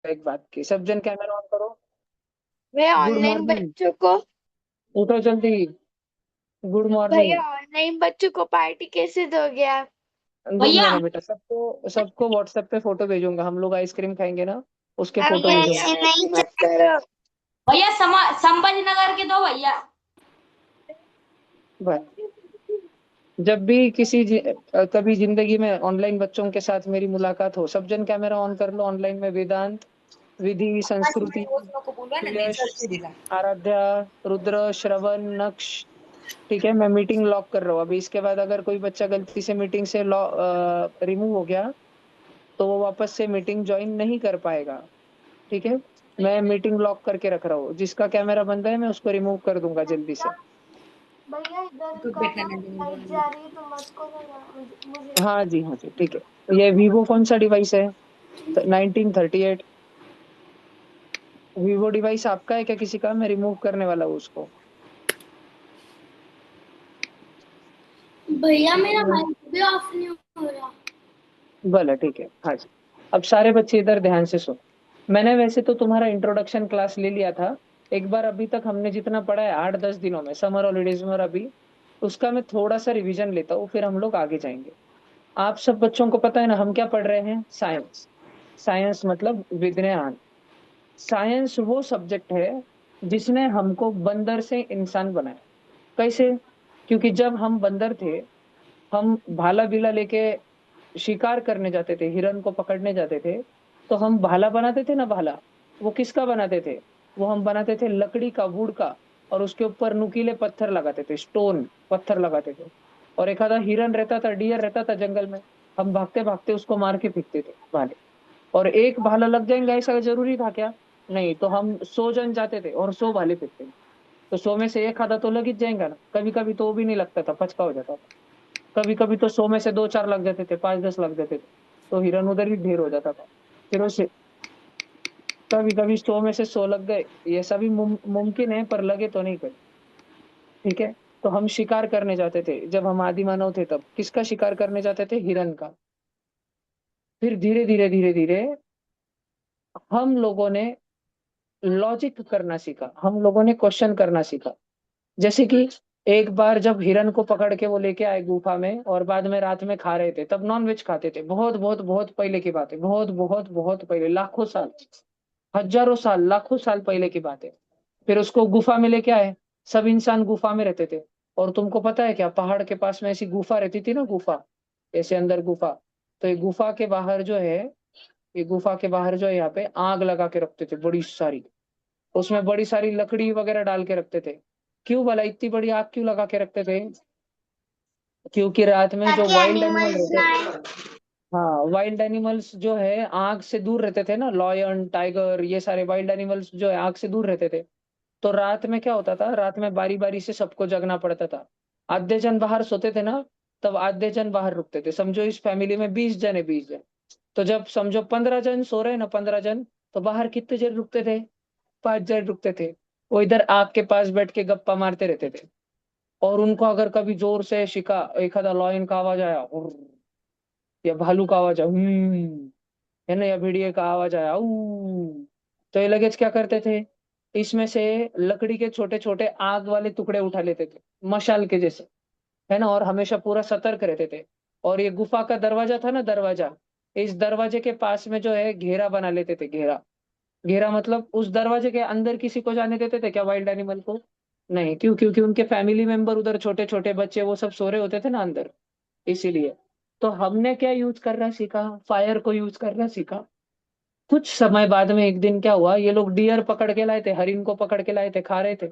एक बात की, सब जन कैमरा ऑन करो। मैं गुड ऑनलाइन मॉर्निंग। बच्चों को उठो जल्दी। गुड भैया मॉर्निंग। ऑनलाइन बच्चों को पार्टी कैसे दोगे आप? गुड भैया मॉर्निंग बेटा, सबको सबको व्हाट्सएप पे फोटो भेजूंगा, हम लोग आइसक्रीम खाएंगे ना, उसके फोटो भैया भेजूंगा। ऐसे नहीं मत करो। भैया संभाजी नगर के दो भैया। बस, जब भी कभी जिंदगी में ऑनलाइन बच्चों के साथ मेरी मुलाकात हो, सब जन कैमरा ऑन कर लो। ऑनलाइन में वेदांत, विधि, संस्कृति, यश, आराध्या, रुद्र, श्रवण, नक्श। ठीक है, मैं मीटिंग लॉक कर रहा हूँ अभी। इसके बाद अगर कोई बच्चा गलती से मीटिंग से रिमूव हो गया, तो वो वापस से मीटिंग ज्वाइन नहीं कर पाएगा। ठीक है, मैं मीटिंग लॉक करके रख रहा हूँ। जिसका कैमरा बंद है मैं उसको रिमूव कर दूंगा जल्दी से। भैया इधर का ना लाइट जा रही है तो मत करो ना, मुझे हाँ जी, हाँ जी, ठीक है। ये वीवो कौन सा डिवाइस है? 1938। वीवो डिवाइस आपका है क्या किसी का? मैं रिमूव करने वाला हूँ उसको। भैया मेरा माइक भी ऑफ नहीं हो रहा। भला ठीक है, हाँ जी। अब सारे बच्चे इधर ध्यान से सुनो। मैंने वैसे तो तुम्हारा इंट्रोडक्शन क्लास ले लिया था एक बार। अभी तक हमने जितना पढ़ा है 8-10 दिनों में, समर हॉलीडेज में और अभी, उसका मैं थोड़ा सा रिवीजन लेता हूँ, फिर हम लोग आगे जाएंगे। आप सब बच्चों को पता है ना हम क्या पढ़ रहे हैं? साइंस। साइंस मतलब विज्ञान। साइंस वो सब्जेक्ट है जिसने हमको बंदर से इंसान बनाया। कैसे? क्योंकि जब हम बंदर थे, हम भाला भीला लेके शिकार करने जाते थे, हिरन को पकड़ने जाते थे, तो हम भाला बनाते थे ना, भाला। वो किसका बनाते थे? वो हम बनाते थे लकड़ी का, वुड का। और उसके ऊपर नुकीले पत्थर लगाते थे, स्टोन पत्थर लगाते थे। और एक आधा हिरन रहता था, डियर रहता था जंगल में, हम भागते भागते उसको मार के फेंकते थे भाले। और एक भाला लग जाएंगे ऐसा जरूरी था क्या? नहीं, तो हम 100 जन जाते थे और 100 भाले फेंकते थे। तो 100 में से एक आधा तो लग ही जाएगा ना। कभी कभी तो वो भी नहीं लगता था, पचका हो जाता था। कभी कभी तो 100 में से दो चार लग जाते थे, 5-10 लग जाते थे, तो हिरन उधर ही ढेर हो जाता था। फिर उसे कभी कभी 100 में से 100 लग गए, ये सभी मुमकिन है, पर लगे तो नहीं कभी। ठीक है, तो हम शिकार करने जाते थे जब हम आदि मानव थे तब। किसका शिकार करने जाते थे? हिरन का। फिर धीरे धीरे धीरे धीरे हम लोगों ने लॉजिक करना सीखा, हम लोगों ने क्वेश्चन करना सीखा। जैसे कि एक बार जब हिरन को पकड़ के वो लेके आए गुफा में, और बाद में रात में खा रहे थे, तब नॉन वेज खाते थे। बहुत बहुत बहुत पहले की बात है, बहुत बहुत बहुत पहले, लाखों साल, हजारों साल, लाखों साल पहले की बात है। फिर उसको गुफा में लेके आए। सब इंसान गुफा में रहते थे। और तुमको पता है क्या, पहाड़ के पास में ऐसी गुफा रहती थी ना, गुफा, ऐसे अंदर गुफा। तो ये गुफा के बाहर जो है, ये गुफा के बाहर जो है, यहाँ पे आग लगा के रखते थे बड़ी सारी। उसमें बड़ी सारी लकड़ी वगैरह डाल के रखते थे। क्यों भला इतनी बड़ी आग क्यों लगा के रखते थे? क्योंकि रात में जो ताकि वाइल्ड एनिमल एनिमल्स रहते, ना आए। हाँ, वाइल्ड एनिमल्स जो है आग से दूर रहते थे ना, लॉयन, टाइगर, ये सारे वाइल्ड एनिमल्स जो है आग से दूर रहते थे। तो रात में क्या होता था, रात में बारी बारी से सबको जगना पड़ता था। आधे जन बाहर सोते थे ना, तब आधे जन बाहर रुकते थे। समझो इस फैमिली में 20 जन है, 20 जन। तो जब समझो 15 जन सो रहे हैं ना, 15 जन, तो बाहर कितने जन रुकते थे? 5 जन रुकते थे। वो इधर आग के पास बैठ के गप्पा मारते रहते थे। और उनको अगर कभी जोर से शिका एक आधा लॉयन का आवाज आया, या भालू का आवाज आया, है ना, या भेड़िए का आवाज आया, तो ये लगेज क्या करते थे? इसमें से लकड़ी के छोटे छोटे आग वाले टुकड़े उठा लेते थे, मशाल के जैसे, है ना, और हमेशा पूरा सतर्क रहते थे। और ये गुफा का दरवाजा था ना, दरवाजा, इस दरवाजे के पास में जो है घेरा बना लेते थे, घेरा। घेरा मतलब उस दरवाजे के अंदर किसी को जाने देते थे क्या, वाइल्ड एनिमल को? नहीं। क्यों? क्योंकि उनके फैमिली मेंबर उधर, छोटे छोटे बच्चे, वो सब सो रहे होते थे ना अंदर, इसीलिए। तो हमने क्या यूज करना सीखा? फायर को यूज करना सीखा। कुछ समय बाद में एक दिन क्या हुआ, ये लोग डियर पकड़ के लाए थे, हरिन को पकड़ के लाए थे, खा रहे थे।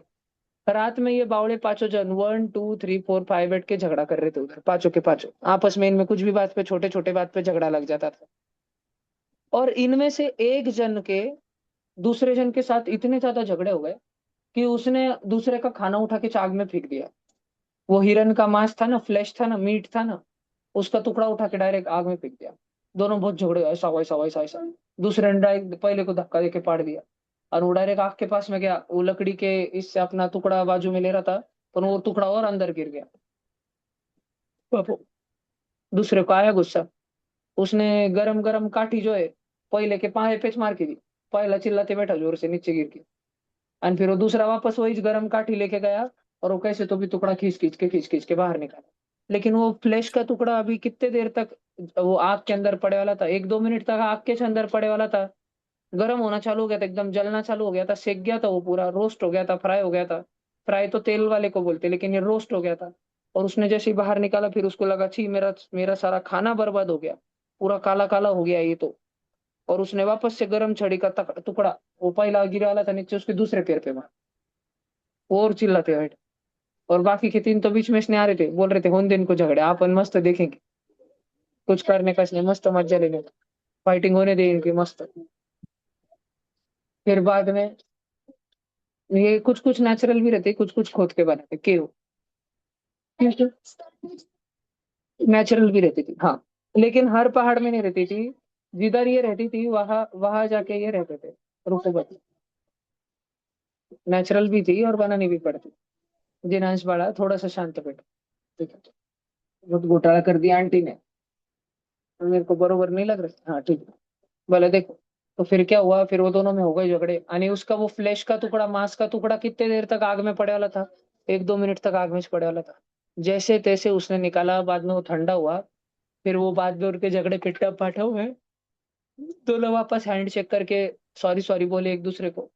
रात में ये बावड़े पांचों जन, 1 2 3 4 5, बैठ के झगड़ा कर रहे थे उधर, पांचों के पांचों आपस में। इनमें कुछ भी बात पे, छोटे छोटे बात पे झगड़ा लग जाता था। और इनमें से एक जन के दूसरे जन के साथ इतने ज्यादा झगड़े हो गए कि उसने दूसरे का खाना उठा के आग में फेंक दिया। वो हिरन का मांस था ना, फ्लैश था ना, मीट था ना, उसका टुकड़ा उठा के डायरेक्ट आग में फेंक दिया। दोनों बहुत झगड़े, ऐसा वैसा वैसा ऐसा। दूसरे ने डायरेक्ट पहले को धक्का देके पाड़ दिया। और वो डायरेक्ट आग के पास में गया, वो लकड़ी के इससे अपना टुकड़ा बाजू में ले रहा था, पर वो टुकड़ा और अंदर गिर गया। बापू, दूसरे को आया गुस्सा। उसने गरम गरम काठी जो है, पहले के पाए पे मार के दी। पहला चिल्लाते बैठा जोर से नीचे गिर के। और फिर वो दूसरा वापस वही गरम काठी लेके गया और वो कैसे तो भी टुकड़ा खींच के बाहर निकाला। लेकिन वो फ्लैश का टुकड़ा अभी कितने देर तक वो आग के अंदर पड़े वाला था, 1-2 मिनट तक आग के अंदर पड़े वाला था। गर्म होना चालू हो गया था, एकदम जलना चालू हो गया था, सेक गया था, वो पूरा रोस्ट हो गया था, फ्राई हो गया था। फ्राई तो तेल वाले को बोलते, लेकिन ये रोस्ट हो गया था। और उसने जैसे ही बाहर निकाला फिर उसको लगा, छी मेरा मेरा सारा खाना बर्बाद हो गया, पूरा काला काला हो गया ये तो। और उसने वापस से गरम छड़ी का टुकड़ा, वो पहला गिरा वाला था नीचे, उसके दूसरे पैर पे मारा। और चिल्लाते बैठे। और बाकी के 3 तो बीच में इसने आ रहे थे, बोल रहे थे होन दिन को झगड़े अपन मस्त देखेंगे, कुछ करने का इसने मस्त मजा लेने का, फाइटिंग होने दे इनकी मस्त। फिर बाद में ये कुछ कुछ नेचुरल भी रहते, कुछ कुछ खोद के बनाते केव, नेचुरल भी रहती थी हाँ। लेकिन हर पहाड़ में नहीं रहती थी, जिधर ये रहती थी वहां वहां जाके ये रहते थे रुकूबत। नेचुरल भी थी और बनानी भी पड़ती। जिनांश बड़ा थोड़ा सा शांत बैठो, ठीक है। बहुत घोटाला कर दिया आंटी ने, तो मेरे को बरोबर नहीं लग रहा, हाँ ठीक है। बोले देखो, तो फिर क्या हुआ, फिर वो दोनों में हो गए झगड़े, यानी उसका वो फ्लैश का टुकड़ा, मांस का टुकड़ा कितने देर तक आग में पड़े वाला था, 1-2 मिनट तक आग में पड़े वाला था। जैसे तैसे उसने निकाला, बाद में वो ठंडा हुआ। फिर वो बाद में उनके झगड़े पिट्टा पाठा हुए, दोनों वापस हैंड शेक करके सॉरी सॉरी बोले एक दूसरे को।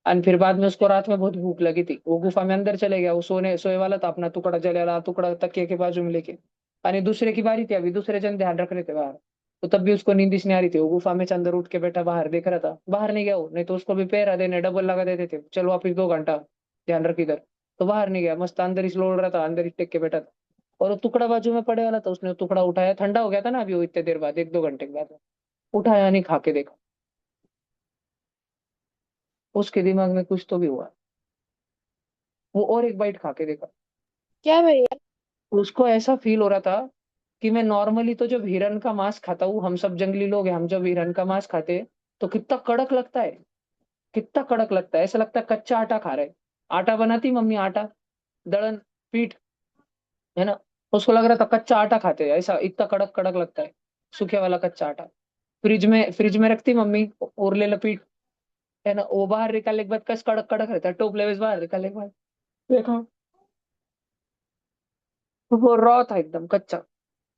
और फिर बाद में उसको रात में बहुत भूख लगी थी, वो गुफा में अंदर चले गया, वो सोए वाला था, अपना टुकड़ा जले वाला टुकड़ा तकिए के बाजू में लेके। यानी दूसरे की बारी थी, अभी दूसरे जन ध्यान रख रहे थे बाहर। तो तब भी उसको नींद इसने आ रही थी, वो गुफा में से अंदर उठ के बैठा बाहर देख रहा था, बाहर नहीं गया वो, नहीं तो उसको भी पहरा देने डबल लगा देते थे, चलो वापिस 2 घंटा ध्यान रख इधर। तो बाहर नहीं गया, मस्त अंदर ही लोड़ रहा था, अंदर ही टेक के बैठा था। और वो टुकड़ा बाजू में पड़े वाला था, उसने वो टुकड़ा उठाया, ठंडा हो गया था ना अभी वो, इतने देर बाद 1-2 घंटे के बाद उठाया, नहीं खा के देखा। उसके दिमाग में कुछ तो भी हुआ, वो और एक बाइट खा के देखा। क्या भैया? उसको ऐसा फील हो रहा था कि मैं नॉर्मली तो जब हिरन का मांस खाता हूँ, हम सब जंगली लोग हैं, हम जब हिरन का मांस खाते हैं तो कितना कड़क लगता है, कितना कड़क लगता है, ऐसा लगता है कच्चा आटा खा रहे हैं। आटा बनाती मम्मी, आटा दड़न पीठ, है ना, उसको लग रहा था कच्चा आटा खाते हैं, ऐसा इतना कड़क कड़क लगता है, सूखे वाला कच्चा आटा। फ्रिज में रखती मम्मी उरले लपीट, है ना, वो बाहर निकालने के बाद कस कड़क कड़क रहता है, टोप लेवे से बाहर निकालने के बाद देखो वो रॉ था एकदम कच्चा।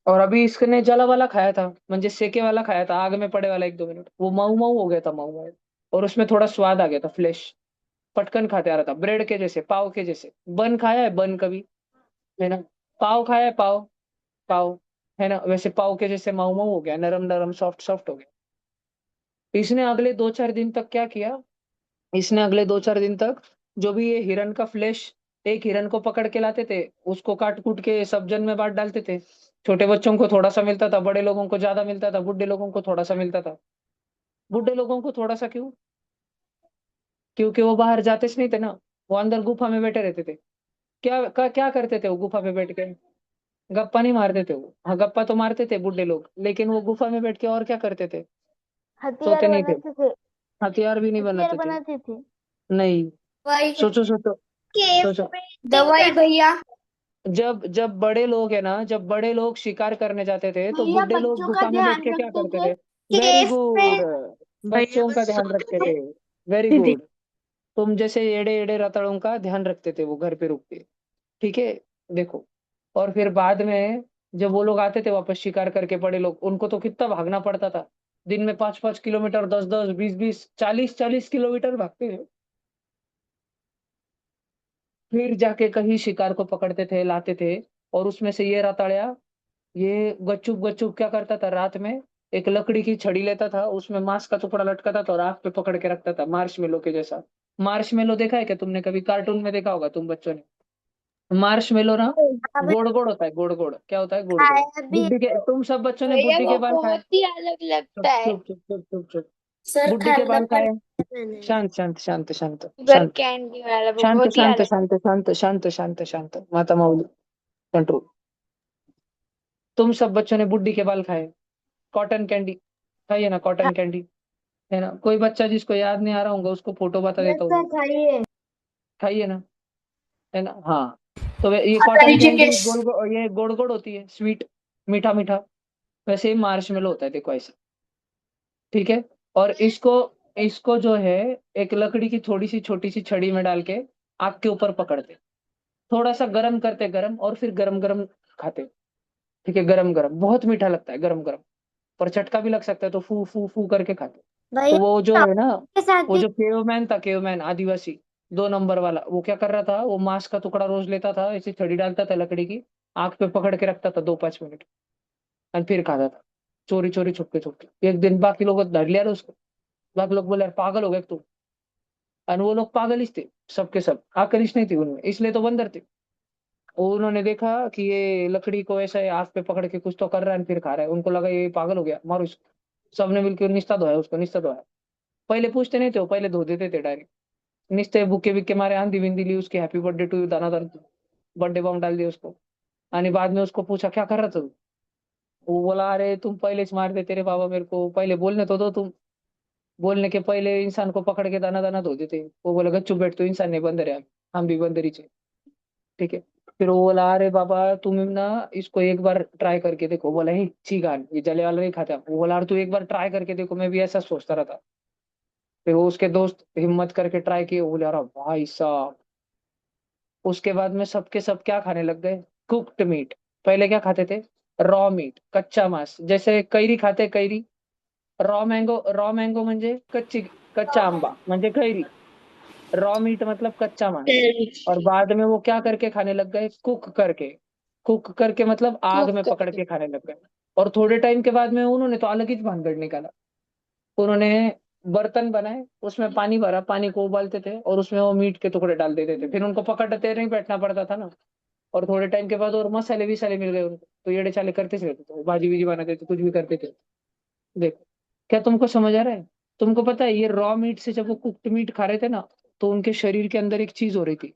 और अभी इसने जला वाला खाया था, म्हणजे सेके वाला खाया था, आग में पड़े वाला 1-2 मिनट, वो माऊ माऊ हो गया था, माऊ माऊ। और उसमें थोड़ा स्वाद आ गया था, फ्लेश पटकन खाते आ रहा था, ब्रेड के जैसे, पाव के जैसे। बन खाया है बन कभी, है ना, पाव खाया है पाव, पाव, है ना, वैसे पाव के जैसे माऊ माऊ हो गया, नरम नरम सॉफ्ट सॉफ्ट हो गया। इसने अगले 2-4 दिन तक क्या किया, इसने अगले 2-4 दिन तक जो भी ये हिरन का फ्लेश, एक हिरन को पकड़ के लाते थे, उसको काट कूट के सब जन में बांट डालते थे। छोटे बच्चों को थोड़ा सा मिलता था, बड़े लोगों को ज्यादा मिलता था, बुढ़े लोगों को थोड़ा सा मिलता था। बुढ़े लोगों को थोड़ा सा क्यों, क्योंकि वो बाहर जाते से नहीं थे ना, वो अंदर गुफा में बैठे रहते थे। क्या करते थे वो गुफा में बैठ के, गप्पा नहीं मारते थे वो, हाँ गप्पा तो मारते थे बुढ़े लोग, लेकिन वो गुफा में बैठ के और क्या करते थे, हथियार सोते नहीं थे, बनाते थे। हथियार भी नहीं हथियार बनाते थे। बनाते थे। नहीं, दवाई सोचो सोचो, सोचो। दवाई भैया। जब जब बड़े लोग है ना, जब बड़े लोग शिकार करने जाते थे तो भैया बुड्ढे लोग बच्चों का गुफा में बैठ ध्यान के क्या रखते करते थे। थे। वेरी केस गुड, में भैया बच्चों का बस ध्यान रखते थे, वेरी दीदी। गुड। तुम जैसे एड़े एड़े रताड़ों का ध्यान रखते थे वो घर पे रुक के, ठीक है। देखो, और फिर बाद में जब वो लोग आते थे वापस शिकार करके, बड़े लोग, उनको तो कितना भागना पड़ता था, दिन में 5-5 किलोमीटर, 10-10, 20-20, 40-40 किलोमीटर भागते थे। फिर जाके कहीं शिकार को पकड़ते थे, लाते थे। और उसमें से ये रताड़िया, ये गच्चुप गच्चुप क्या करता था, रात में एक लकड़ी की छड़ी लेता था, उसमें मांस का टुकड़ा लटकाता था और आग पे पकड़ के रखता था, मार्श मेलो के जैसा। मार्श मेलो देखा है क्या तुमने कभी, कार्टून में देखा होगा तुम बच्चों ने। मार्श मेलो ना, हाँ गोड़ गोड़ होता है, गोड़ गोड़ क्या होता है, गोड़ गोड़। खाया भी बुड्ढी के, तुम सब बच्चों ने भैया, बुड्ढी वो के बाल खाए। बहुत ही अलग चुप लगता है। चुप चुप चुप चुप चुप। सर बुड्ढी के खाना बाल खाए। पड़ता है मैंने। शांत शांत शांत शांत शुगर शांत कैंडी वाला वो शांत बहुत ही शांत अलग। शांत शांत शांत शांत शांत, माता माऊली, कंट्रोल। तुम सब बच्चों ने बुड्ढी के बाल खाए, कॉटन कैंडी खाइए ना, कॉटन कैंडी, है ना। कोई बच्चा जिसको याद नहीं आ रहा होगा उसको फोटो बता यस देता हूँ सर मैं। खाइए। खाइए ना, है ना, हाँ। तो ये पता कॉटन नीचे कैंडी केस। ये गोड़ गोड़ होती है, स्वीट, मीठा मीठा। वैसे ही मार्शमेलो होता है, देखो ऐसा, ठीक है। और इसको इसको जो है एक लकड़ी की थोड़ी सी छोटी सी छड़ी में डाल के आग के ऊपर पकड़ते, थोड़ा सा गरम करते गरम, और फिर गरम गरम खाते। ठीक है, गरम गरम बहुत मीठा लगता है गरम गरम, पर चटका भी लग सकता है, तो फू फू फू करके खाते। तो भैया वो जो है ना, के साथ वो ही जो केवमैन था, केवमैन आदिवासी 2 नंबर वाला, वो क्या कर रहा था, वो मांस का टुकड़ा रोज लेता था, ऐसे छड़ी डालता था लकड़ी की, आग पे पकड़ के रखता था 2-5 मिनट, और फिर खाता था चोरी चोरी छुपके छुपके। एक दिन बाकी लोग धर लिया उसको, बाकी लोग बोले, "यार, पागल हो गए तू"। और वो लोग पागल ही थे, सबके सब, अकल नहीं थी उनमें, इसलिए तो बंदर थे। और उन्होंने देखा कि ये लकड़ी को ऐसे आग पे पकड़ के कुछ तो कर रहा है, फिर खा रहा है, उनको लगा ये पागल हो गया, मारो इसको। सबने मिलकर निस्ता धोया उसको, निस्ता धोया। पहले पूछते नहीं थे वो, पहले धो देते थे डायरेक्ट। निस्ते बुक्के बिक्के मारे, आंधी बिंदी ली उसकी, हैप्पी बर्थडे टू यू दाना दान, बर्थडे बम डाल दिया उसको। और बाद में उसको पूछा क्या कर रहा था तू? वो बोला, अरे तुम पहले से मार दे तेरे बाबा, मेरे को पहले बोलने तो दो तुम। बोलने के पहले इंसान को पकड़ के दाना दाना धो देते। वो बोला, चुप बैठ, तो इंसान नहीं बंदर है, हम भी बंदर ही थे। ठीक है। फिर वो बोला, अरे बाबा तुम ना इसको एक बार ट्राई करके देखो। बोला, ही ठीक है, ये जले वाला नहीं खाता। वो बोला, अरे तू एक बार ट्राई करके देखो, मैं भी ऐसा सोचता रहा था। फिर वो उसके दोस्त हिम्मत करके ट्राई किए, वो बोले, अरे भाई साहब। उसके बाद में सबके सब क्या खाने लग गए, कुक्ड मीट। पहले क्या खाते थे, रॉ मीट, कच्चा मांस, जैसे कैरी खाते, कैरी। रॉ मैंगो म्हणजे कच्चा आंबा म्हणजे कैरी। रॉ मीट मतलब कच्चा मांस। और बाद में वो क्या करके खाने लग गए, कुक करके। कुक करके मतलब आग में पकड़ के खाने लग गए। और थोड़े टाइम के बाद में उन्होंने तो अलग ही भानगड़ निकाला। उन्होंने बर्तन बनाए, उसमें पानी भरा, पानी को उबालते थे, और उसमें वो मीट के टुकड़े डाल देते थे, फिर उनको पकड़ते नहीं बैठना पड़ता था ना। और थोड़े टाइम के बाद और मसाले विसाले मिल गए उनको, तो येड़े चाले करते रहते थे, भाजी बीजी बनाते थे, कुछ भी करते थे। देखो, क्या तुमको समझ आ रहा है? तुमको पता है, ये रॉ मीट से जब वो कुक्ड मीट खा रहे थे ना, तो उनके शरीर के अंदर एक चीज हो रही थी।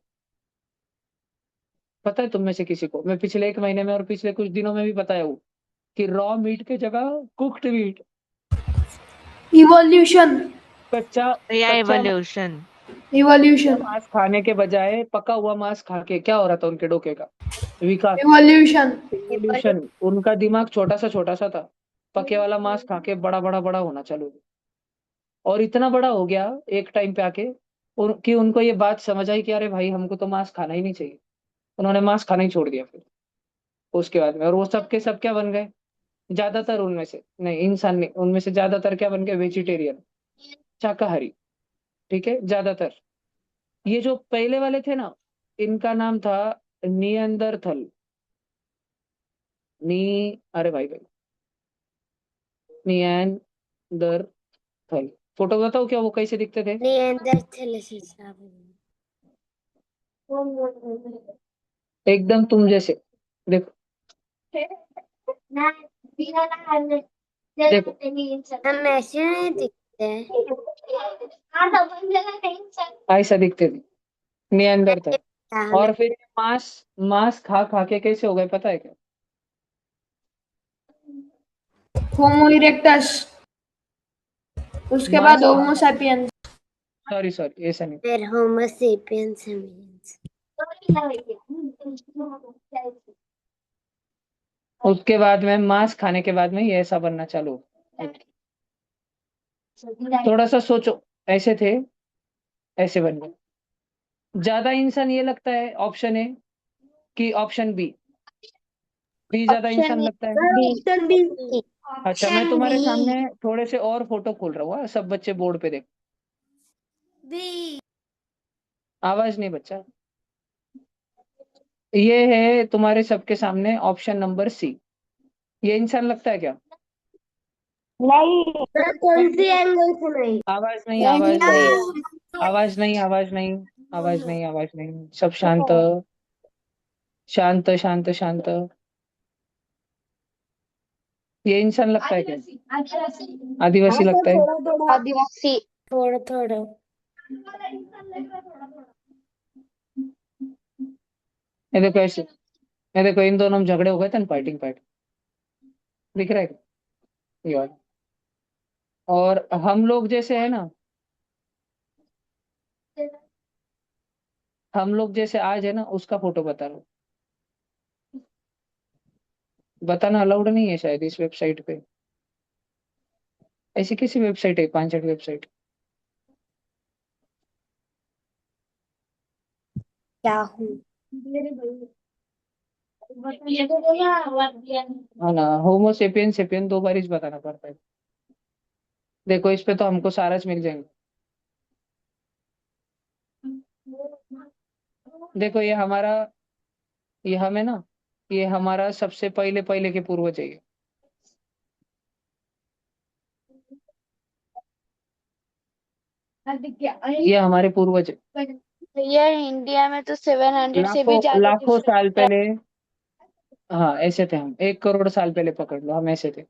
पता है तुम में से किसी को? मैं पिछले 1 महीने में और पिछले कुछ दिनों में भी बताया हूँ कि रॉ मीट की जगह कुक्ड मीट, इवोल्यूशन कच्चा या कच्चा एवोल्यूशन। इवोल्यूशन मांस खाने के बजाय पका हुआ मांस खा के क्या हो रहा था उनके डोके का विकास, इवोल्यूशन इवोल्यूशन। उनका दिमाग छोटा सा था, पके वाला मांस खा के बड़ा बड़ा बड़ा होना चालू हुआ। और इतना बड़ा हो गया एक टाइम पे आके, कि उनको ये बात समझ आई कि अरे भाई, हमको तो मांस खाना ही नहीं चाहिए। उन्होंने मांस खाना ही छोड़ दिया फिर उसके बाद में। और वो सब के सब क्या बन गए, ज्यादातर उनमें से, नहीं इंसान नहीं, उनमें से ज्यादातर क्या बन गए, वेजिटेरियन, शाकाहारी। ठीक है, ज्यादातर। ये जो पहले वाले थे ना, इनका नाम था नियंदरथल। नी अरे भाई भाई, नियंदरथल। फोटो बताओ क्या, वो कैसे दिखते थे? निएंडरथल से एकदम तुम जैसे। देखो, देखो, हम ऐसे नहीं दिखते हैं। ऐसा दिखते थे नियंदरथल। हमें और फिर ये मांस मांस खा खा के कैसे हो गए पता है क्या? होमो इरेक्टस उसके मांस बाद होमो सैपियंस सॉरी सॉरी, ऐसा नहीं। फिर होमो सेपियंस उसके बाद में मांस खाने के बाद में ये ऐसा बनना चालू हुआ। थोड़ा सा सोचो, ऐसे थे, ऐसे बन गए। ज्यादा इंसान ये लगता है ऑप्शन ए कि ऑप्शन बी? बी ज्यादा इंसान लगता है। ऑप्शन बी अच्छा, मैं तुम्हारे सामने थोड़े से और फोटो खोल रहा हूँ, हाँ? सब बच्चे बोर्ड पे देख। बी आवाज नहीं बच्चा। ये है तुम्हारे सबके सामने ऑप्शन नंबर सी। ये इंसान लगता है क्या? कौन सी एंगल से नहीं आवाज नहीं, आवाज नहीं, आवाज नहीं, आवाज नहीं, आवाज नहीं, आवाज नहीं, सब शांत, शांत शांत शांत। ये इंसान लगता है क्या? आदिवासी लगता है। आदिवासी थोड़ा थोड़ा ये देखो ऐसे, ये देखो, इन दोनों में झगड़े हो गए थे ना, फाइटिंग फाइट, दिख रहा है क्या? ये वाला। और हम लोग जैसे है ना, हम लोग जैसे आज है ना, उसका फोटो बता रहा हूँ। बताना अलाउड नहीं है शायद इस वेबसाइट पे। ऐसी कैसी वेबसाइट है, 65 वेबसाइट? क्या हूँ? हाँ ना, होमो सेपियन सेपियन 2 बार ही बताना पड़ता है। देखो इस पे तो हमको साराच मिल जाएंगे। देखो ये हमें ना, ये हमारा सबसे पहले पहले के पूर्वज है ये। ये हमारे पूर्वज है। भैया इंडिया में तो 700 से भी लाखों ज्यादा लाखों साल डिफरेंट है। पहले। हाँ ऐसे थे हम, 1 करोड़ साल पहले पकड़ लो, हम ऐसे थे।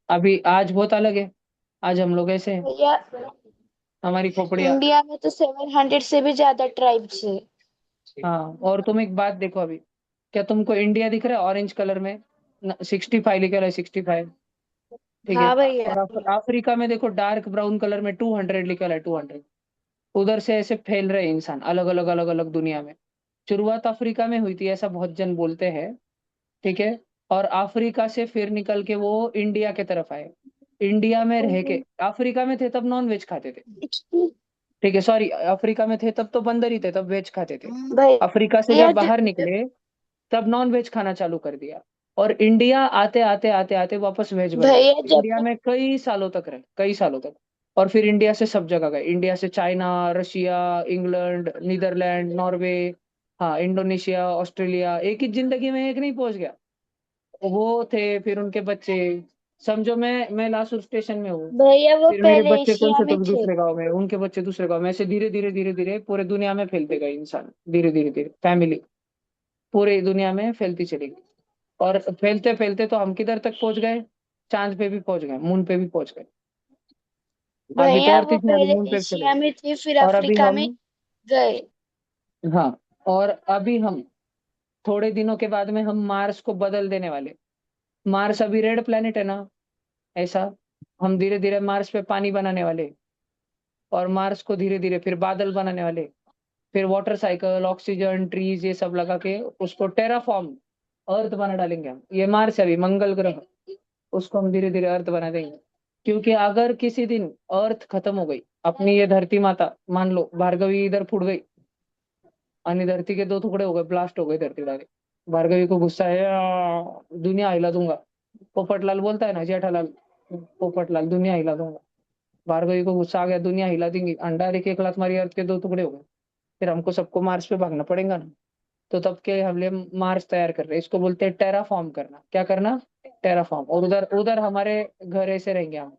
अभी आज बहुत अलग है। आज हम लोग ऐसे हैं। भैया हमारी खोपड़िया। इंडिया में तो 700 से भी ज्यादा ट्राइब्स है। हाँ, और तुम एक बात देखो अभी, क्या तुमको इंडिया दिख रहा है ऑरेंज कलर में? 65 लिखा है, 65। ठीक है। हाँ भैया। और अफ्रीका में देखो डार्क ब्राउन कलर में 200 लिखा है, 200। उधर से ऐसे फैल रहे हैं इंसान अलग अलग अलग अलग दुनिया में। शुरुआत अफ्रीका में हुई थी ऐसा बहुत जन बोलते हैं। ठीक है। और अफ्रीका से फिर निकल के वो इंडिया के तरफ आए। इंडिया में रह के, अफ्रीका में थे तब नॉन वेज खाते थे। ठीक है, सॉरी, अफ्रीका में थे तब तो बंदर ही थे, तब वेज खाते थे। अफ्रीका से भैया जब बाहर निकले तब नॉन वेज खाना चालू कर दिया। और इंडिया आते आते आते आते वापस वेज बन गए। भैया इंडिया जब में कई सालों तक रहे, कई सालों तक। और फिर इंडिया से सब जगह गए, इंडिया से China, Russia, England, Netherland, Norway, हाँ इंडोनेशिया, ऑस्ट्रेलिया, एक ही जिंदगी में एक नहीं पहुंच गया। वो थे, फिर उनके बच्चे। समझो मैं लासूर स्टेशन में हूँ। भैया वो फिर मेरे पहले बच्चे कौन एशिया से तो में थे। दूसरे गांव में, उनके बच्चे दूसरे गांव में, ऐसे धीरे धीरे धीरे धीरे पूरे दुनिया में फैलते गए इंसान, धीरे धीरे धीरे फैमिली पूरे दुनिया में फैलती चली गई। और फैलते फैलते तो हम किधर तक पहुंच गए? चांद पे भी पहुंच गए, मून पे भी पहुंच गए। अभी तो भैया अर्थ वो ही नहीं, अभी पहले मून पे चले एशिया गए। में थे फिर और अभी अफ्रीका हम, में गए। हाँ, और अभी हम थोड़े दिनों के बाद में हम मार्स को बदल देने वाले। मार्स अभी रेड प्लेनेट है ना, ऐसा हम धीरे धीरे मार्स पे पानी बनाने वाले। और मार्स को धीरे धीरे फिर बादल बनाने वाले। फिर वाटर साइकिल, ऑक्सीजन, ट्रीज, ये सब लगा के उसको टेराफॉर्म अर्थ बना डालेंगे हम। ये मार्स है अभी, मंगल ग्रह, उसको हम धीरे धीरे अर्थ बना देंगे। क्योंकि अगर किसी दिन अर्थ खत्म हो गई, अपनी ये धरती माता, मान लो भार्गवी इधर फुट गई और धरती के 2 टुकड़े हो गए, ब्लास्ट हो गए धरती डायरेक्ट। भार्गवी को गुस्सा है, दुनिया हिला दूंगा। पोपटलाल बोलता है ना, जेठालाल, पोपटलाल, दुनिया हिला दूंगा। भार्गवी को गुस्सा आ गया, दुनिया हिला देंगी, अंडा एक लात मारी, अर्थ के 2 टुकड़े हो गए। फिर हमको सबको मार्स पे भागना पड़ेगा ना। तो तब के हम लिए मार्स तैयार कर रहे हैं, इसको बोलते हैं टेराफॉर्म करना। क्या करना? टेराफॉर्म। और उधर उधर हमारे घर ऐसे रहेंगे हम।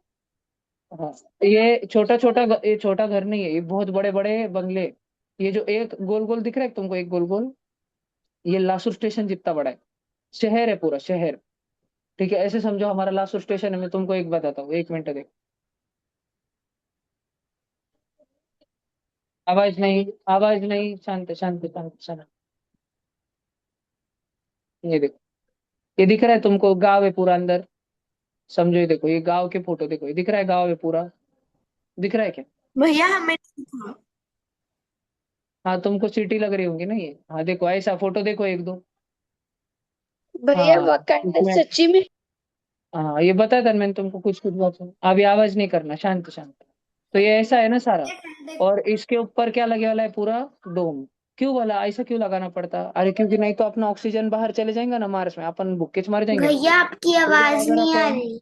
हाँ, ये छोटा छोटा ये छोटा घर नहीं है, ये बहुत बड़े बड़े बंगले। ये जो एक गोल गोल दिख रहा है तुमको, एक गोल गोल, ये लासुर स्टेशन जितना बड़ा है। शहर है, पूरा शहर। ठीक है, ऐसे समझो हमारा लासुर स्टेशन है। मैं तुमको एक बताता हूँ, 1 मिनट देख। आवाज नहीं, आवाज नहीं, शांत शांत शांत शांत। ये देखो, ये दिख रहा है तुमको? गांव है पूरा अंदर। समझो, ये देखो, ये गांव के फोटो देखो, ये दिख रहा है गांव है पूरा? दिख रहा है क्या? भैया हमें हाँ, तुमको सिटी लग रही होंगी ना ये। हाँ देखो, ऐसा फोटो देखो एक दो। भैया हाँ वाकांडा इसमें, सच्ची में। हाँ ये बताया था मैंने तुमको, कुछ कुछ बात सुन। अभी आवाज नहीं करना, शांत शांत। तो ये ऐसा है ना सारा। और इसके ऊपर क्या लगे वाला है? पूरा डोम। क्यों बोला ऐसा, क्यों लगाना पड़ता? अरे क्योंकि नहीं तो अपना ऑक्सीजन बाहर चले जाएगा ना मार्स में, अपन भूखे मर जाएंगे ना। भैया आपकी तो इधर आवाज अगर नहीं आ अपन, रही।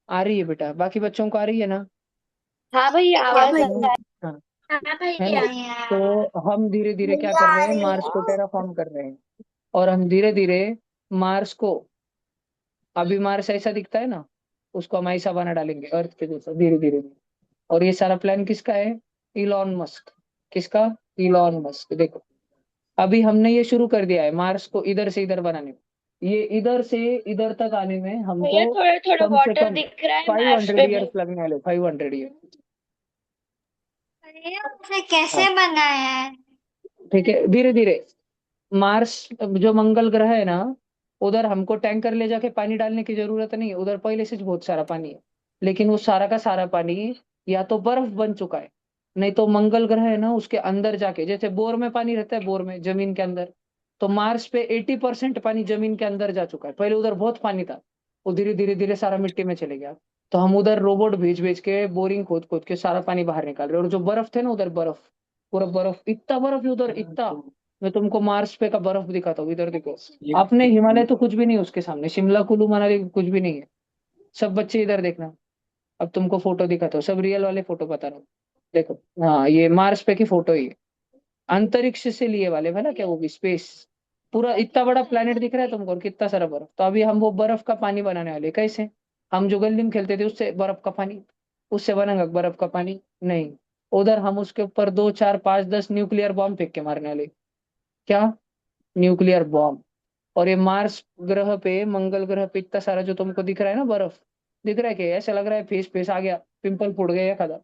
आ रही है बेटा, बाकी बच्चों को आ रही है ना? हाँ भैया हाँ आवाज भैया। हाँ, हाँ है ना? भैया। तो हम धीरे धीरे क्या भैया कर आ रहे हैं? रही मार्स को है। टेराफॉर्म कर रहे हैं। और हम धीरे धीरे मार्स को, अभी मार्स ऐसा दिखता है ना, उसको हम ऐसा बना डालेंगे अर्थ के जैसा, धीरे धीरे। और ये सारा प्लान किसका है? Elon Musk. किसका? Elon Musk. देखो, अभी हमने ये शुरू कर दिया है मार्स को इधर से इधर बनाने में। ये इधर से इधर तक आने में भैया हमको थोड़ा थोड़ा कम से वाटर कम दिख रहा है फाइव मार्स हंड्रेड पे भी। ईयर्स लगने वाले, 500 ईयर। भैया उसे हाँ, कैसे बनाया है? ठीक है, धीरे धीरे। मार्स, जो मंगल ग्रह है ना, उधर हमको टैंकर ले जाके पानी डालने की जरूरत नहीं है, उधर पहले से बहुत सारा पानी है। लेकिन वो सारा का सारा पानी या तो बर्फ बन चुका है, नहीं तो मंगल ग्रह है ना, उसके अंदर जाके, जैसे बोर में पानी रहता है, बोर में जमीन के अंदर, तो मार्स पे 80% पानी जमीन के अंदर जा चुका है। पहले उधर बहुत पानी था, वो धीरे धीरे धीरे सारा मिट्टी में चले गया। तो हम उधर रोबोट भेज भेज के बोरिंग खोद खोद के सारा पानी बाहर निकाल रहे हैं। और जो बर्फ थे ना उधर, बर्फ, पूरा बर्फ, इतना बर्फ है उधर, इतना। मैं तुमको मार्स पे का बर्फ दिखाता हूँ, इधर देखो। अपने हिमालय तो कुछ भी नहीं है उसके सामने, शिमला कुल्लू मनाली कुछ भी नहीं है। सब बच्चे इधर देखना। अब तुमको फोटो दिखाता हूँ, सब रियल वाले फोटो बता रहा हूँ। देखो, हाँ ये मार्स पे की फोटो ही है, अंतरिक्ष से लिए वाले है ना, क्या वो भी स्पेस। पूरा इतना बड़ा प्लेनेट दिख रहा है तुमको, और कितना सारा बर्फ। तो अभी हम वो बर्फ का पानी बनाने वाले, कैसे? हम जो गली में खेलते थे उससे बर्फ का पानी, उससे बनेगा बर्फ का पानी? नहीं। उधर हम उसके ऊपर 2 4 5 10 न्यूक्लियर बॉम्ब फेंक के मारने वाले। क्या? Nuclear bomb. और ये मार्स ग्रह पे, मंगल ग्रह पे इतना सारा जो तुमको दिख रहा है ना बर्फ, दिख रहा है कि ऐसा लग रहा है फेस फेस आ गया, पिंपल फूट गया खादा।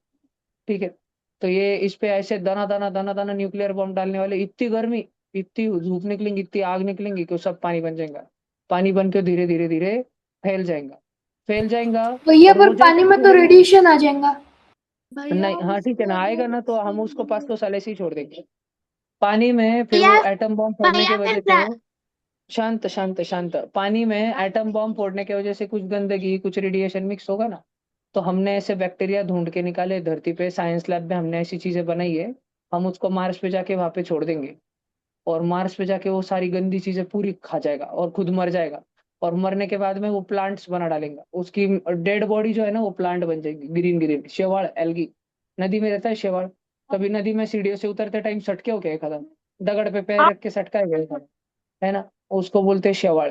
ठीक है। तो ये इस पे ऐसे दाना दाना दाना दाना न्यूक्लियर बॉम्ब डालने वाले, इतनी गर्मी, इतनी धूप निकलेंगी, इतनी आग निकलेंगी कि वो सब पानी बन जाएगा। पानी बन के धीरे धीरे धीरे फैल जाएगा, फैल जाएगा। भैया और पर वो पानी जैसे में तो फैलेगा, रेडिएशन आ जाएगा। नहीं हाँ ठीक है ना, आएगा ना तो हम उसको 500 साल ऐसे ही छोड़ देंगे पानी में। फिर वो एटम बॉम्ब फोड़ने की वजह से, शांत शांत शांत, पानी में एटम बॉम्ब फोड़ने की वजह से कुछ गंदगी, कुछ रेडिएशन मिक्स होगा ना। तो हमने ऐसे बैक्टीरिया ढूंढ के निकाले धरती पे, साइंस लैब में हमने ऐसी चीजें बनाई है। हम उसको मार्स पे जाके वहां पे छोड़ देंगे, और मार्स पे जाके वो सारी गंदी चीजें पूरी खा जाएगा और खुद मर जाएगा। और मरने के बाद में वो प्लांट्स बना डालेगा, उसकी डेड बॉडी जो है ना वो प्लांट बन जाएगी, ग्रीन ग्रीन शेवाल, एल्गी। नदी में रहता है शेवाल, कभी नदी में सीढ़ियों से उतरते टाइम सटके हो क्या एक आदम, दगड़ पे पैर रख के सटका है ना, उसको बोलते हैं शेवाल।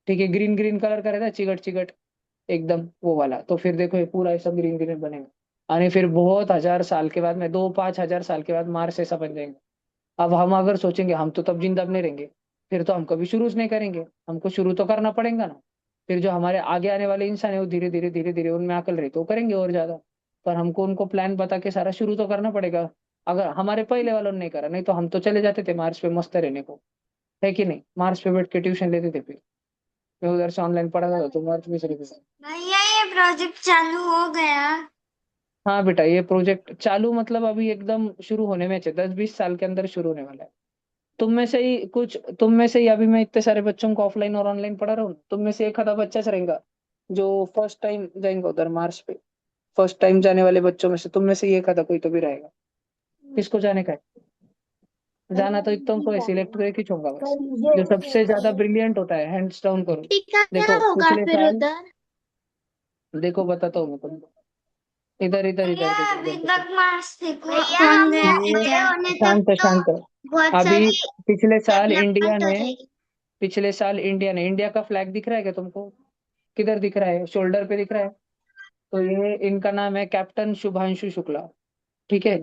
ठीक है, ग्रीन ग्रीन कलर का रहता है, चिकट चिकट एकदम वो वाला। तो फिर देखो ये पूरा ऐसा ग्रीन ग्रीन बनेगा, और फिर बहुत हजार साल के बाद में, 2 5 हजार साल के बाद मार्स ऐसा बन जाएंगे। अब हम अगर सोचेंगे हम तो तब जिंदा नहीं रहेंगे, फिर तो हम कभी शुरू से नहीं करेंगे, हमको शुरू तो करना पड़ेगा ना। फिर जो हमारे आगे आने वाले इंसान है वो धीरे धीरे धीरे धीरे उनमें अकल रही तो करेंगे और ज्यादा। पर हमको उनको प्लान बता के सारा शुरू तो करना पड़ेगा। अगर हमारे पहले वालों ने नहीं करा, नहीं तो हम तो चले जाते थे मार्स पे मस्त रहने को, है कि नहीं? मार्स पे बैठ के ट्यूशन लेते थे, फिर मैं उधर से ऑनलाइन पढ़ा था तो मार्स में चले गए। भैया ये प्रोजेक्ट चालू हो गया। हाँ बेटा, ये प्रोजेक्ट चालू मतलब अभी एकदम शुरू होने में है, 10 20 साल के अंदर शुरू होने वाला है। तुम में से ही अभी मैं इतने सारे बच्चों को ऑफलाइन और ऑनलाइन पढ़ा रहा हूँ, तुम में से एक आधा बच्चा से रहेगा जो फर्स्ट टाइम जाएंगे उधर मार्स पे। फर्स्ट टाइम जाने वाले बच्चों में से तुम में से ही एक आधा कोई तो भी रहेगा। किसको जाने का है? जाना तो तुमको है, सिलेक्ट करके छोड़ूंगा बस। जो सबसे ज्यादा ब्रिलियंट होता है हैंड्स डाउन करो। टीका क्या देखो होगा पिछले फिर साल, उधर? देखो बताता हूँ मैं तुमको, इधर इधर भैया इधर देखो, अभी इधर देखो। तक मार्क्स थे भैया कौन हम गया वहाँ था ये क्या? होने तक शांत तो शांत। बहुत अभी सारी पिछले साल इंडिया डेवलपमेंट हो ने, जाएगी। पिछले साल इंडिया ने, इंडिया का फ्लैग दिख रहा है क्या तुमको? किधर दिख रहा है? शोल्डर पे दिख रहा है। तो ये इनका नाम है कैप्टन शुभांशु शुक्ला। ठीक है,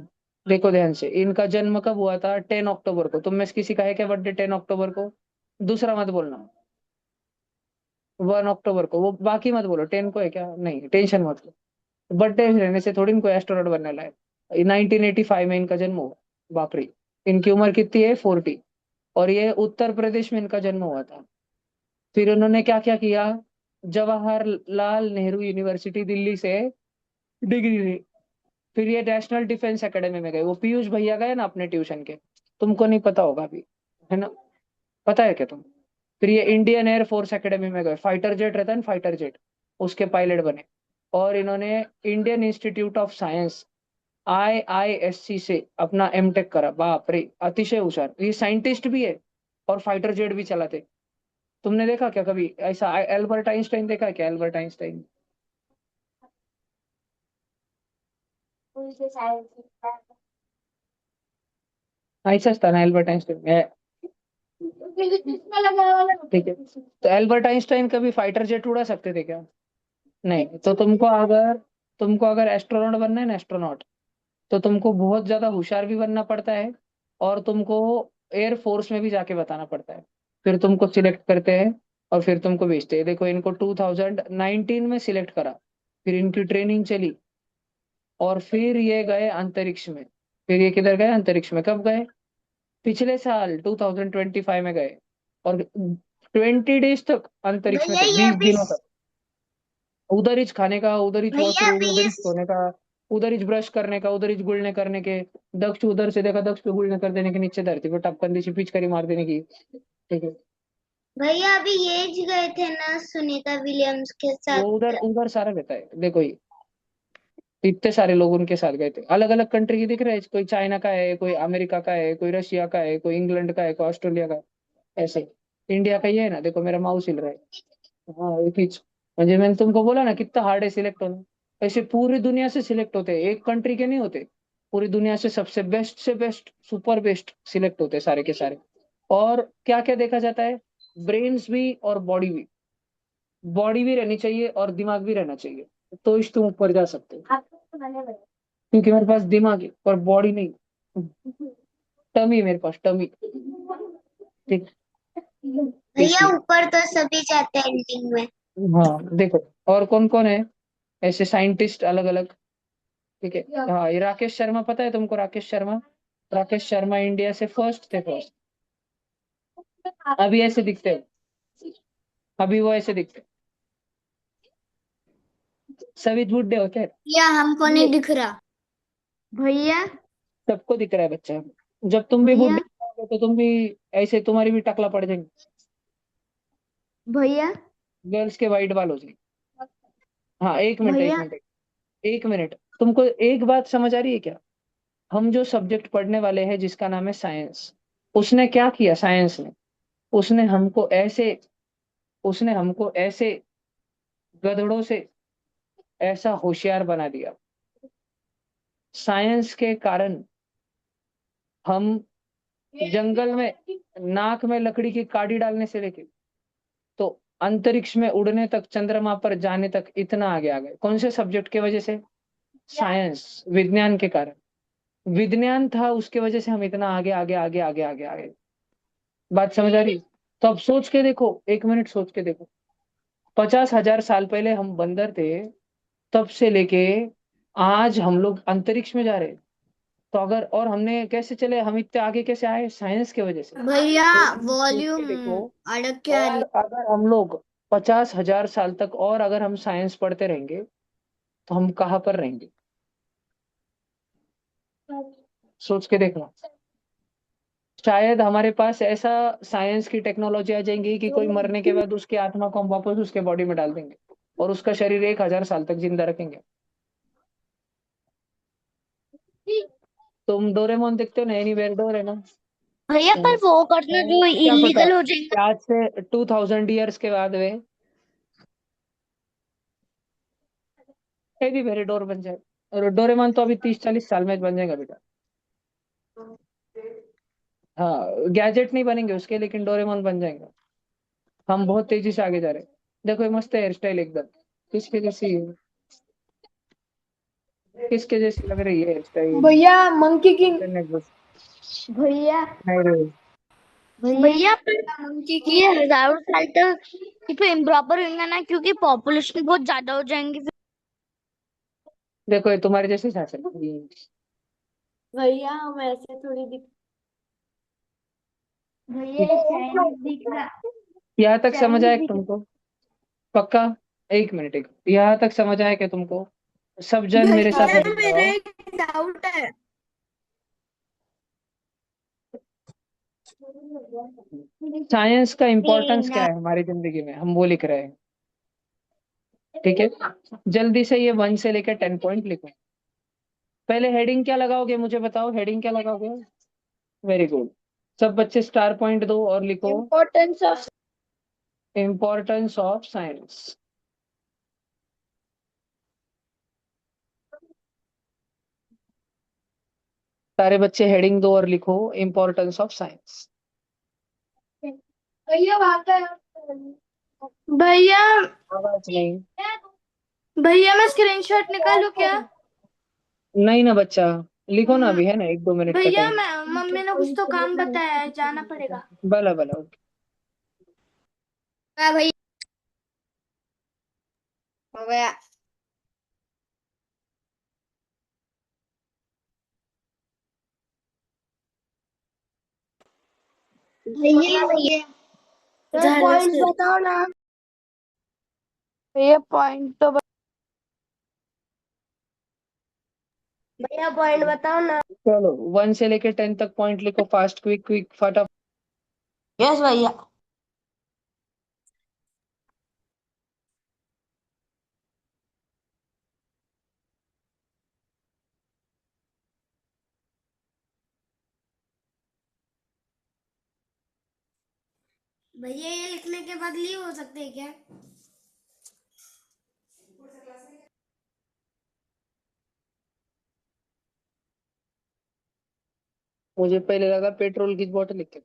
देखो ध्यान से, इनका जन्म कब हुआ था? 10 अक्टूबर को। तुम में से किसी का है क्या बर्थडे 10 अक्टूबर को? दूसरा मत बोलना, 1 अक्टूबर को, वो बाकी मत बोलो। 10 को है क्या? नहीं, टेंशन मत लो, बर्थडे रहने से थोड़ी इनको एस्ट्रोनॉट बनने वाला है। 1985 में इनका जन्म हुआ। बाप रे, इनकी उम्र कितनी है? 40। और ये उत्तर प्रदेश में इनका जन्म हुआ था। फिर उन्होंने क्या क्या किया? जवाहरलाल नेहरू यूनिवर्सिटी दिल्ली से डिग्री ली। फिर ये नेशनल डिफेंस एकेडमी में गए, वो पीयूष भैया गए ना अपने ट्यूशन के, तुमको नहीं पता होगा अभी, है ना? पता है क्या तुम? फिर ये इंडियन एयर फोर्स एकेडमी में गए, फाइटर जेट रहता है ना, फाइटर जेट, उसके पायलट बने। और इन्होंने Indian institute of science, IISC से अपना एमटेक करा। बाप रे, अतिशय होशियार, ये साइंटिस्ट भी है और फाइटर जेट भी चलाते। तुमने देखा क्या कभी ऐसा? एल्बर्ट आइंस्टाइन देखा क्या? एल्बर्ट आइंस्टाइन ऐसा था ना, एल्बर्ट आइंस्टाइन है। ठीक है, तो एल्बर्ट आइंस्टाइन कभी फाइटर जेट उड़ा सकते थे क्या? नहीं। तो तुमको अगर एस्ट्रोनॉट बनना है ना, एस्ट्रोनॉट, तो तुमको बहुत ज्यादा होशियार भी बनना पड़ता है, और तुमको एयर फोर्स में भी जाके बताना पड़ता है। फिर तुमको सिलेक्ट करते हैं और फिर तुमको भेजते हैं। देखो इनको 2019 में सिलेक्ट करा, फिर इनकी ट्रेनिंग चली, और फिर ये गए अंतरिक्ष में। फिर ये किधर गए? अंतरिक्ष में। कब गए? पिछले साल 2025 में गए, और 20 डेज तक अंतरिक्ष में भैया थे, ये 20 दिनों तक। उधर ही खाने का, उधर ही भैया वॉशरूम, उधर ही 20 सोने का, उधर ही ब्रश करने का, उधर ही गुलने करने के। दक्ष उधर से देखा, दक्ष पे गुलने कर देने के, नीचे धरती पे टपकन दी पिचकारी मार देने की। ठीक है, भैया अभी ये ज गए थे ना सुनीता विलियम्स के साथ। वो उधर उधर सारा रहता है। देखो ये इतने सारे लोग उनके साथ गए थे, अलग अलग कंट्री के दिख रहे हैं, कोई चाइना का है, कोई अमेरिका का है, कोई रशिया का है, कोई इंग्लैंड का है, कोई ऑस्ट्रेलिया का है, ऐसे। इंडिया का ही है ना, देखो मेरा माउस हिल रहा है। हाँ एक ही। म्हणजे मैंने तुमको बोला ना कितना हार्ड है सिलेक्ट होना। ऐसे पूरी दुनिया से सिलेक्ट होते हैं, एक कंट्री के नहीं होते। पूरी दुनिया से बेस्ट सुपर बेस्ट सिलेक्ट होते हैं सारे के सारे। और क्या क्या देखा जाता है, ब्रेन्स भी और बॉडी भी। बॉडी भी रहनी चाहिए और दिमाग भी रहना चाहिए, तो इस तुम ऊपर जा सकते हो। क्योंकि मेरे पास दिमाग है पर बॉडी नहीं, टमी है मेरे पास, टमी। ठीक। भैया इसलिए ऊपर तो सभी जाते हैं एंडिंग में। हाँ देखो, और कौन कौन है ऐसे साइंटिस्ट अलग अलग। ठीक है, हाँ ये राकेश शर्मा, पता है तुमको राकेश शर्मा? राकेश शर्मा इंडिया से फर्स्ट थे, फर्स्ट। अभी ऐसे दिखते हैं, अभी वो ऐसे दिखते हैं। सभी बुड्ढे होते हैं। या हमको नहीं दिख रहा। भैया सबको दिख रहा है बच्चा। जब तुम भी भैया बुड्ढे होगे तो तुम भी ऐसे, तुम्हारी भी टकला पड़ जाएंगे। भैया गर्ल्स के वाइट बाल हो जाएंगे। हाँ एक मिनट, एक भैया मिनट, एक मिनट। तुमको एक बात समझ आ रही है क्या? हम जो सब्जेक्ट पढ़ने वाले हैं जिसका नाम है साइंस, उसने क्या किया साइंस ने? उसने हमको ऐसे उसने हमको ऐसे गधड़ों से ऐसा होशियार बना दिया। साइंस के कारण हम जंगल में नाक में लकड़ी की काड़ी डालने से लेके तो अंतरिक्ष में उड़ने तक, चंद्रमा पर जाने तक इतना आगे आ गए। कौन से सब्जेक्ट की वजह से? साइंस, विज्ञान के कारण। विज्ञान था, उसके वजह से हम इतना आगे आगे आगे आगे आगे आगे। बात समझ आ रही? तो अब सोच के देखो, एक मिनट सोच के देखो। 50,000 साल पहले हम बंदर थे, तब से लेके आज हम लोग अंतरिक्ष में जा रहे हैं। तो अगर, और हमने कैसे चले, हम इतने आगे कैसे आए? साइंस की वजह से। भैया तो तुम सोच वॉल्यूम के देखो। अड़क के आ रही और अगर हम लोग 50,000 साल तक और अगर हम साइंस पढ़ते रहेंगे तो हम कहाँ पर रहेंगे? सोच के देखना। शायद हमारे पास ऐसा साइंस की टेक्नोलॉजी आ जाएंगी कि कोई मरने के बाद उसकी आत्मा को हम वापस उसके बॉडी में डाल देंगे और उसका शरीर 1,000 साल तक जिंदा रखेंगे। तुम डोरेमोन देखते हो ना, एनीवेयर डोर है ना? भैया पर वो करना जो क्या पता, इलीगल हो जाएगा। आज से 2000 ईयर्स के बाद वे एनीवेयर डोर बन जाए। और डोरेमोन तो अभी 30-40 साल में बन जाएगा बेटा। हाँ गैजेट नहीं बनेंगे उसके, लेकिन डोरेमोन बन जाएंगे। हम बहुत तेजी से आगे जा रहे हैं। देखो ये मस्त है हेयर स्टाइल एकदम। किसके जैसी किसके जैसी लग रही है हेयर स्टाइल? भैया मंकी किंग। इंटरनेट बस। भैया नहीं रे। भैया पर ये हजारों साल तक ये तो इम्प्रॉपर होगा ना, क्योंकि पॉपुलेशन बहुत ज्यादा हो जाएंगी फिर। देखो ये तुम्हारे जैसे शासन। भैया हम ऐसे थोड़ी दिख। भैया ये चाइनीज दिख रहा। यहाँ तक समझ चाइनीज आया कि दिख तुमको? पक्का? एक मिनट, एक यहाँ तक समझ आया क्या तुमको? सब जन मेरे साथ भैया हेडिंग मेरा लगाओ। एक डाउट है। साइंस का इम्पोर्टेंस क्या है हमारी जिंदगी में, हम वो लिख रहे हैं। ठीक है, जल्दी से ये 1 से लेकर 10 पॉइंट लिखो। पहले हेडिंग क्या लगाओगे मुझे बताओ, हेडिंग क्या लगाओगे? Very good. सब बच्चे स्टार पॉइंट दो और लिखो importance of importance of science. सारे बच्चे हेडिंग दो और लिखो इम्पोर्टेंस ऑफ साइंस। भैया वहां का भैया आवाज नहीं। भैया मैं स्क्रीनशॉट निकालूं क्या? नहीं ना बच्चा, लिखो ना, अभी है ना 1-2 मिनट का भैया टाइम। मैं मम्मी ने कुछ तो काम बताया है, जाना पड़ेगा। भला भला। भैया हो गया। भैया भैया पॉइंट बताओ ना भैया, पॉइंट तो भैया पॉइंट बताओ ना। चलो 1 से लेकर 10 तक पॉइंट लिखो, फास्ट क्विक क्विक फटाफट। यस भैया। भैया ये लिखने के बाद लीव हो सकते हैं क्या? मुझे पहले लगा पेट्रोल की बोतल लिख के।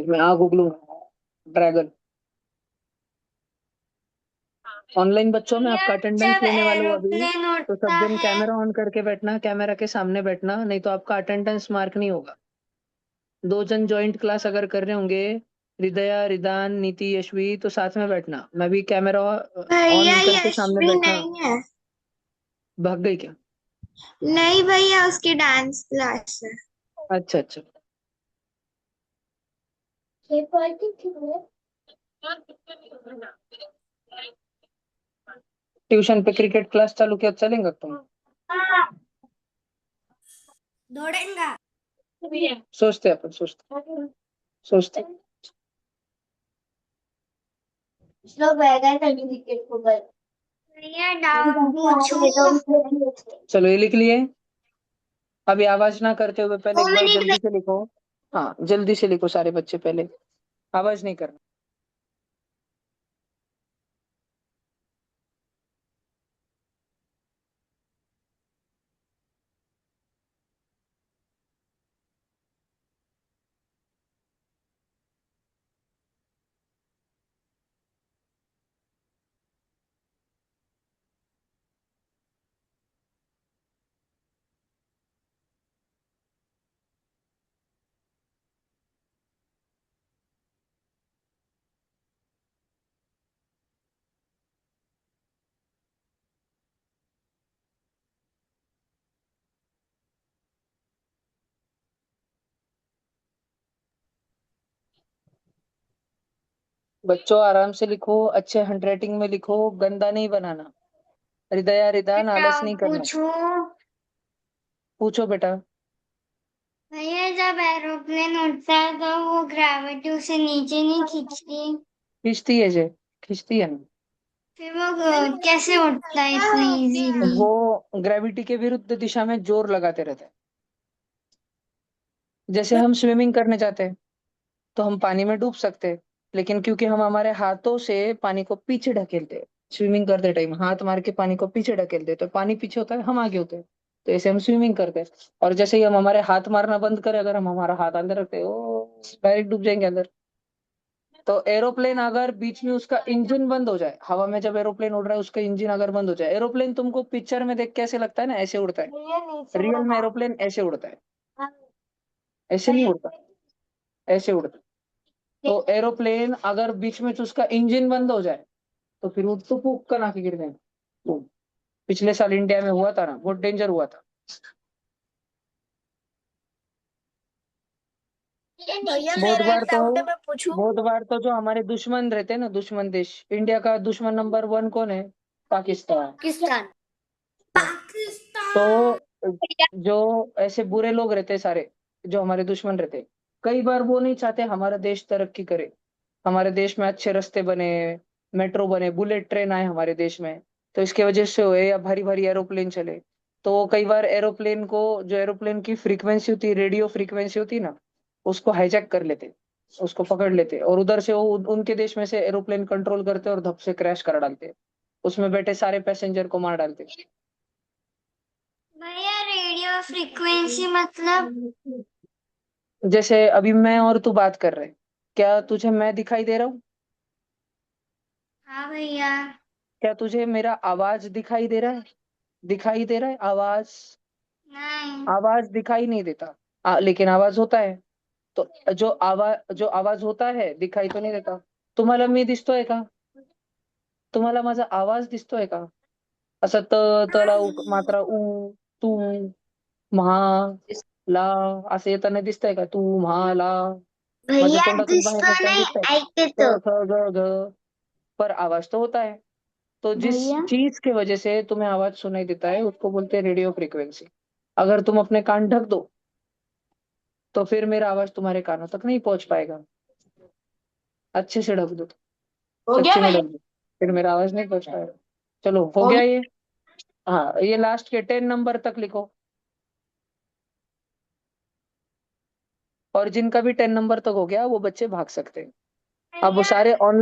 मैं आ गूगलूंगा ड्रैगन। ऑनलाइन बच्चों में आपका अटेंडेंस जब लेने वाला हूँ अभी। एरोप्लेन तो सब उड़ता जन है कैमरा ऑन करके बैठना, कैमरा के सामने बैठना, नहीं तो आपका अटेंडेंस मार्क नहीं होगा। 2 जन ज्वाइंट क्लास अगर कर रहे होंगे, हृदया, रिदान, नीति, यशवी, तो साथ में बैठना। मैं भी कैमरा भैया, ऑन करके सामने यशवी बैठना। नहीं है। भाग गई क्या? नहीं भैया, उसकी डांस क्लास है। अच्छा अच्छा। ट्यूशन पे क्रिकेट क्लास चालू किया, चलेंगे तुम? दौड़ेगा। सोचते अपन, सोचते सोचते। भैया डाउट पूछूं? चलो ये लिख लिए। अभी आवाज ना करते हुए पहले 2 एक बार मिनट जल्दी से लिखो। हाँ जल्दी से लिखो सारे बच्चे, पहले आवाज नहीं करना। बच्चों आराम से लिखो, अच्छे हैंडराइटिंग में लिखो, गंदा नहीं बनाना। हृदया, रिदान, आलस नहीं डाउट करना। पूछूं? पूछो बेटा। भैया जब एरोप्लेन उड़ता है तो वो ग्रेविटी उसे नीचे नहीं खींचती? खींचती है जे, खींचती है ना। फिर वो कैसे उड़ता है इतनी इजीली? वो ग्रेविटी के विरुद्ध दिशा में जोर लगाते रहते हैं। जैसे हम स्विमिंग करने जाते हैं तो हम पानी में डूब सकते हैं, लेकिन क्योंकि हम हमारे हाथों से पानी को पीछे ढकेलते हैं, स्विमिंग करते टाइम हाथ मार के पानी को पीछे ढकेलते हैं, तो पानी पीछे होता है, हम आगे होते हैं। तो ऐसे हम स्विमिंग करते हैं। और जैसे ही हम हमारे हाथ मारना बंद करें, अगर हम हमारा हाथ अंदर रखते हैं, ओ डायरेक्ट डूब जाएंगे अंदर। तो एरोप्लेन अगर बीच में उसका इंजन बंद हो जाए, हवा में जब एरोप्लेन उड़ रहा है उसका इंजन अगर बंद हो जाए, एरोप्लेन तुमको पिक्चर में देख कैसे लगता है ना, ऐसे उड़ता है। भैया नीचे रियल में में हाथ। एरोप्लेन ऐसे उड़ता है, ऐसे नहीं उड़ता, ऐसे उड़ता है। तो एरोप्लेन अगर बीच में से उसका इंजन बंद हो जाए, तो फिर वो तो फूक कर आके गिर जाएंगे। तो पिछले साल इंडिया में हुआ था ना, बहुत डेंजर हुआ था। भैया बहुत मेरा एक बार तो डाउट है, मैं पूछूं? बहुत बार तो जो हमारे दुश्मन रहते हैं ना, दुश्मन देश, इंडिया का दुश्मन नंबर 1 कौन है? पाकिस्तान। पाकिस्तान। तो जो ऐसे बुरे लोग रहते हैं सारे, जो हमारे दुश्मन रहते हैं, कई बार वो नहीं चाहते हमारा देश तरक्की करे, हमारे देश में अच्छे रास्ते बने, मेट्रो बने, बुलेट ट्रेन आए हमारे देश में। तो इसके वजह से हुए या भारी भारी एरोप्लेन चले, तो वो कई बार एरोप्लेन को, जो एरोप्लेन की फ्रीक्वेंसी होती है, रेडियो फ्रीक्वेंसी होती है ना, उसको हाईजैक कर लेते, उसको पकड़ लेते, और उधर से वो उनके देश में से एरोप्लेन कंट्रोल करते और धप से क्रैश कर डालते, उसमें बैठे सारे पैसेंजर को मार डालते। भैया रेडियो फ्रीक्वेंसी मतलब? जैसे अभी मैं और तू बात कर रहे हैं, क्या तुझे मैं दिखाई दे रहा हूँ? हाँ भैया। क्या तुझे मेरा आवाज दिखाई दे रहा है? दिखाई दे रहा है आवाज? नहीं। आवाज दिखाई नहीं देता, लेकिन आवाज होता है। तो जो आवाज होता है दिखाई तो नहीं देता। तुम्हाला मी दिसतोय का? तुम्हाला माझा आवाज दिसतोय का? असं तला मात्रा उ, तू, म्हा, ला, असं येताना दिसतंय का? तू, म्हा, ला. माझ्या भैया तोंडातून बाहेर दिसतो निघताना नाही, दिसतंय ऐकते क तो। ख ग घ. पर आवाज तो होता है। तो जिस भैया चीज की वजह से तुम्हें आवाज सुनाई देता है उसको बोलते हैं रेडियो फ्रीक्वेंसी। अगर तुम अपने कान ढक दो तो फिर मेरा आवाज तुम्हारे कानों तक नहीं पहुंच पाएगा। अच्छे से ढक दो, हो गया सच्चे में भैया? ढक दो, फिर मेरा आवाज नहीं पहुंच पाएगा। चलो हो हो गया गया। ये। हाँ ये लास्ट के 10 नंबर तक लिखो। और जिनका भी 10 नंबर तक हो गया वो बच्चे भाग सकते हैं। अब वो भैया सारे ऑनलाइन